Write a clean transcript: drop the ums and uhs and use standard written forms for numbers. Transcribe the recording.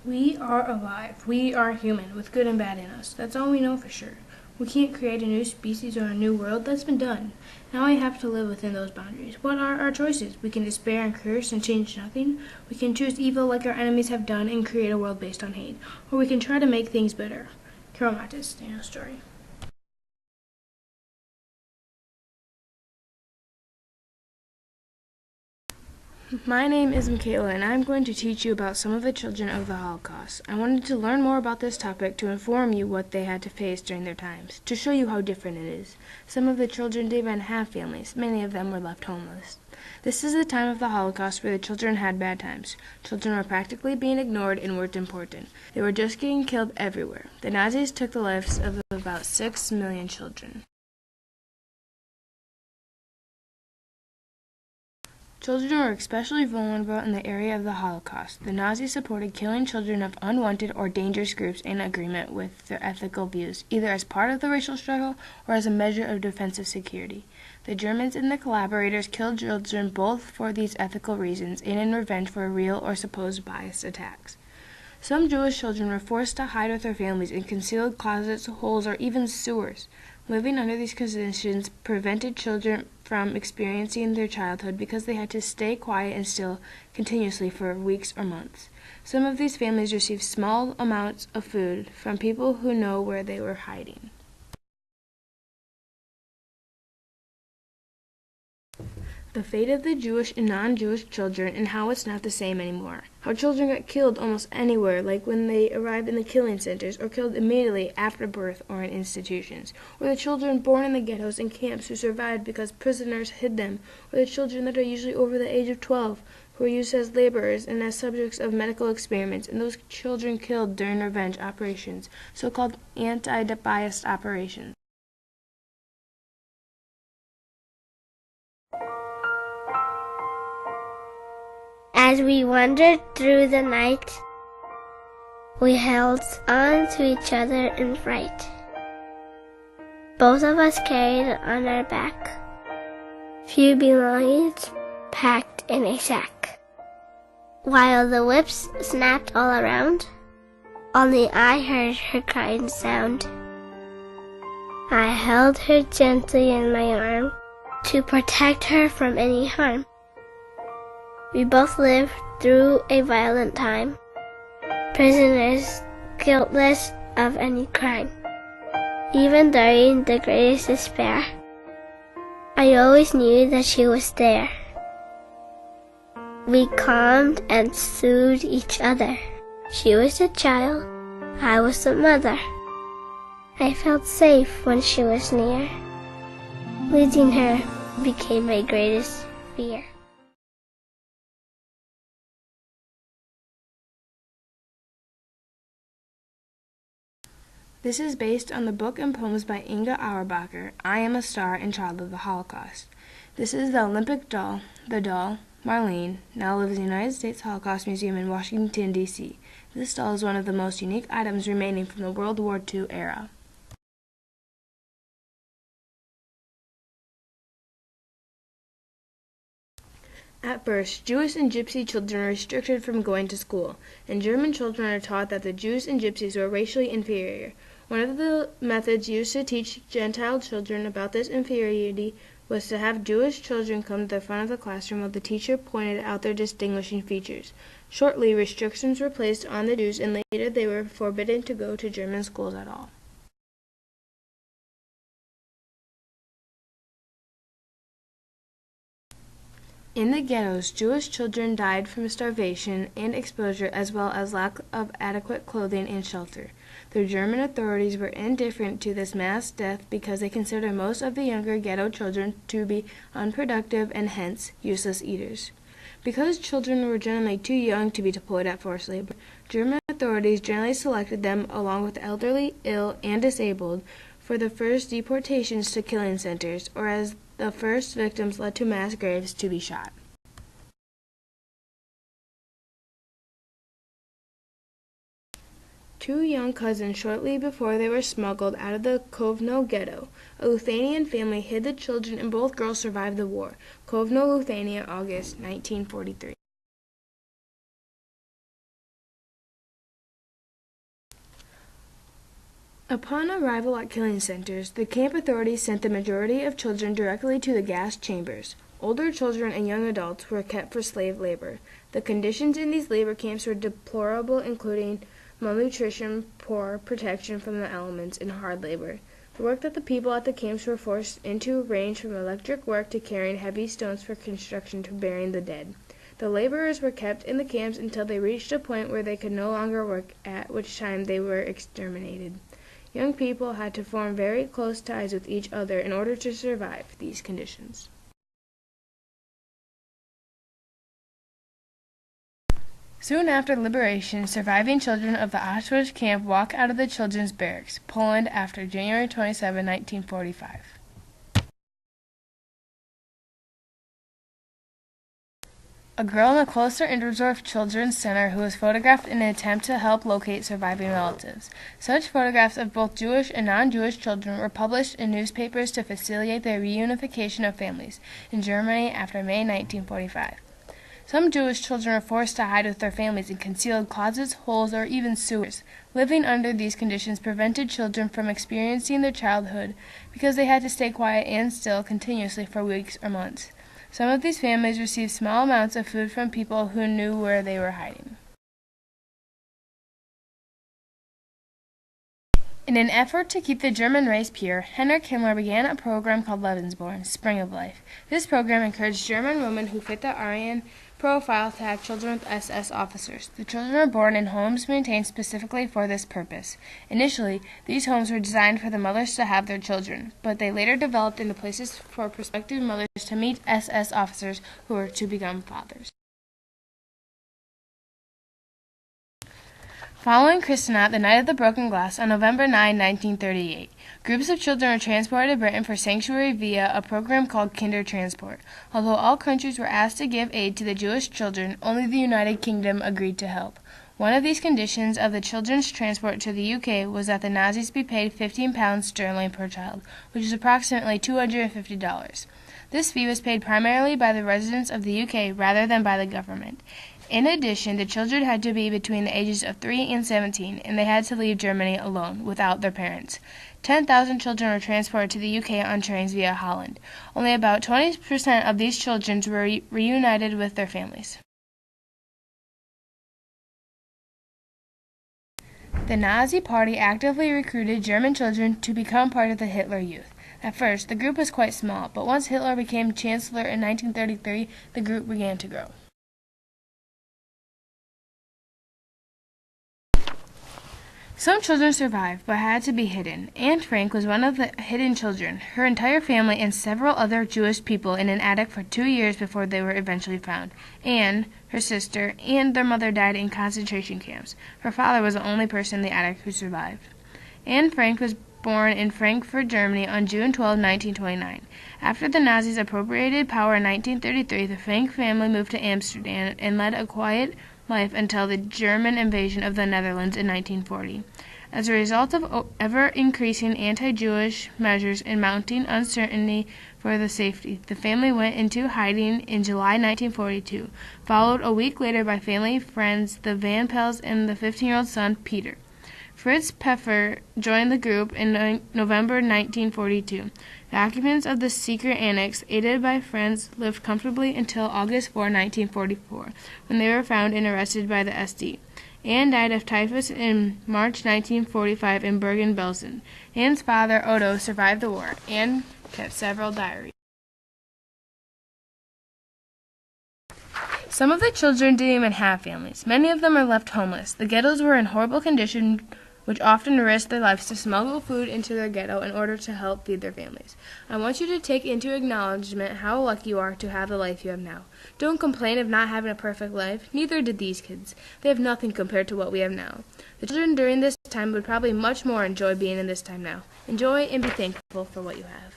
We are alive. We are human, with good and bad in us. That's all we know for sure. We can't create a new species or a new world. That's been done. Now we have to live within those boundaries. What are our choices? We can despair and curse and change nothing. We can choose evil like our enemies have done and create a world based on hate. Or we can try to make things better. Carol Mattis, Daniel's story. My name is Makayla, and I'm going to teach you about some of the children of the Holocaust. I wanted to learn more about this topic to inform you what they had to face during their times, to show you how different it is. Some of the children didn't even have families. Many of them were left homeless. This is the time of the Holocaust where the children had bad times. Children were practically being ignored and weren't important. They were just getting killed everywhere. The Nazis took the lives of about 6 million children. Children were especially vulnerable in the area of the Holocaust. The Nazis supported killing children of unwanted or dangerous groups in agreement with their ethical views, either as part of the racial struggle or as a measure of defensive security. The Germans and the collaborators killed children both for these ethical reasons and in revenge for real or supposed biased attacks. Some Jewish children were forced to hide with their families in concealed closets, holes, or even sewers. Living under these conditions prevented children from experiencing their childhood because they had to stay quiet and still continuously for weeks or months. Some of these families received small amounts of food from people who know where they were hiding. The fate of the Jewish and non-Jewish children and how it's not the same anymore. How children got killed almost anywhere, like when they arrived in the killing centers, or killed immediately after birth or in institutions. Or the children born in the ghettos and camps who survived because prisoners hid them. Or the children that are usually over the age of 12, who are used as laborers and as subjects of medical experiments, and those children killed during revenge operations, so-called anti-biased operations. As we wandered through the night, we held on to each other in fright. Both of us carried on our back few belongings packed in a sack. While the whips snapped all around, only I heard her crying sound. I held her gently in my arm to protect her from any harm. We both lived through a violent time, prisoners guiltless of any crime. Even during the greatest despair, I always knew that she was there. We calmed and soothed each other. She was the child, I was the mother. I felt safe when she was near. Losing her became my greatest fear. This is based on the book and poems by Inga Auerbacher, I Am a Star and Child of the Holocaust. This is the Olympic doll. The doll, Marlene, now lives in the United States Holocaust Museum in Washington, D.C. This doll is one of the most unique items remaining from the World War II era. At first, Jewish and Gypsy children are restricted from going to school, and German children are taught that the Jews and Gypsies were racially inferior. One of the methods used to teach Gentile children about this inferiority was to have Jewish children come to the front of the classroom while the teacher pointed out their distinguishing features. Shortly, restrictions were placed on the Jews, and later they were forbidden to go to German schools at all. In the ghettos, Jewish children died from starvation and exposure as well as lack of adequate clothing and shelter. The German authorities were indifferent to this mass death because they considered most of the younger ghetto children to be unproductive and hence useless eaters. Because children were generally too young to be deployed at forced labor, German authorities generally selected them along with the elderly, ill, and disabled for the first deportations to killing centers, or as the first victims led to mass graves to be shot. Two young cousins shortly before they were smuggled out of the Kovno ghetto. A Lithuanian family hid the children and both girls survived the war. Kovno, Lithuania, August 1943. Upon arrival at killing centers, the camp authorities sent the majority of children directly to the gas chambers. Older children and young adults were kept for slave labor. The conditions in these labor camps were deplorable, including malnutrition, poor protection from the elements, and hard labor. The work that the people at the camps were forced into ranged from electric work to carrying heavy stones for construction to burying the dead. The laborers were kept in the camps until they reached a point where they could no longer work, at which time they were exterminated. Young people had to form very close ties with each other in order to survive these conditions. Soon after liberation, surviving children of the Auschwitz camp walk out of the children's barracks, Poland, after January 27, 1945. A girl in the Kloster-Indersdorf Children's Center who was photographed in an attempt to help locate surviving relatives. Such photographs of both Jewish and non-Jewish children were published in newspapers to facilitate the reunification of families in Germany after May 1945. Some Jewish children were forced to hide with their families in concealed closets, holes, or even sewers. Living under these conditions prevented children from experiencing their childhood because they had to stay quiet and still continuously for weeks or months. Some of these families received small amounts of food from people who knew where they were hiding. In an effort to keep the German race pure, Heinrich Himmler began a program called Lebensborn, Spring of Life. This program encouraged German women who fit the Aryan profile to have children with SS officers. The children were born in homes maintained specifically for this purpose. Initially, these homes were designed for the mothers to have their children, but they later developed into places for prospective mothers to meet SS officers who were to become fathers. Following Kristallnacht, the Night of the Broken Glass, on November 9, 1938, groups of children were transported to Britain for sanctuary via a program called Kindertransport. Although all countries were asked to give aid to the Jewish children, only the United Kingdom agreed to help. One of these conditions of the children's transport to the UK was that the Nazis be paid £15 per child, which is approximately $250. This fee was paid primarily by the residents of the UK rather than by the government. In addition, the children had to be between the ages of 3 and 17, and they had to leave Germany alone, without their parents. 10,000 children were transported to the UK on trains via Holland. Only about 20% of these children were reunited with their families. The Nazi Party actively recruited German children to become part of the Hitler Youth. At first, the group was quite small, but once Hitler became Chancellor in 1933, the group began to grow. Some children survived, but had to be hidden. Anne Frank was one of the hidden children. Her entire family and several other Jewish people in an attic for 2 years before they were eventually found. Anne, her sister, and their mother died in concentration camps. Her father was the only person in the attic who survived. Anne Frank was born in Frankfurt, Germany on June 12, 1929. After the Nazis appropriated power in 1933, the Frank family moved to Amsterdam and led a quiet life until the German invasion of the Netherlands in 1940. As a result of ever-increasing anti-Jewish measures and mounting uncertainty for the safety, the family went into hiding in July 1942, followed a week later by family friends, the Van Pels, and the 15-year-old son, Peter. Fritz Pfeffer joined the group in November 1942. The occupants of the secret annex, aided by friends, lived comfortably until August 4, 1944, when they were found and arrested by the SD. Anne died of typhus in March 1945 in Bergen-Belsen. Anne's father, Otto, survived the war. Anne kept several diaries. Some of the children didn't even have families. Many of them are left homeless. The ghettos were in horrible condition, which often risked their lives to smuggle food into their ghetto in order to help feed their families. I want you to take into acknowledgement how lucky you are to have the life you have now. Don't complain of not having a perfect life. Neither did these kids. They have nothing compared to what we have now. The children during this time would probably much more enjoy being in this time now. Enjoy and be thankful for what you have.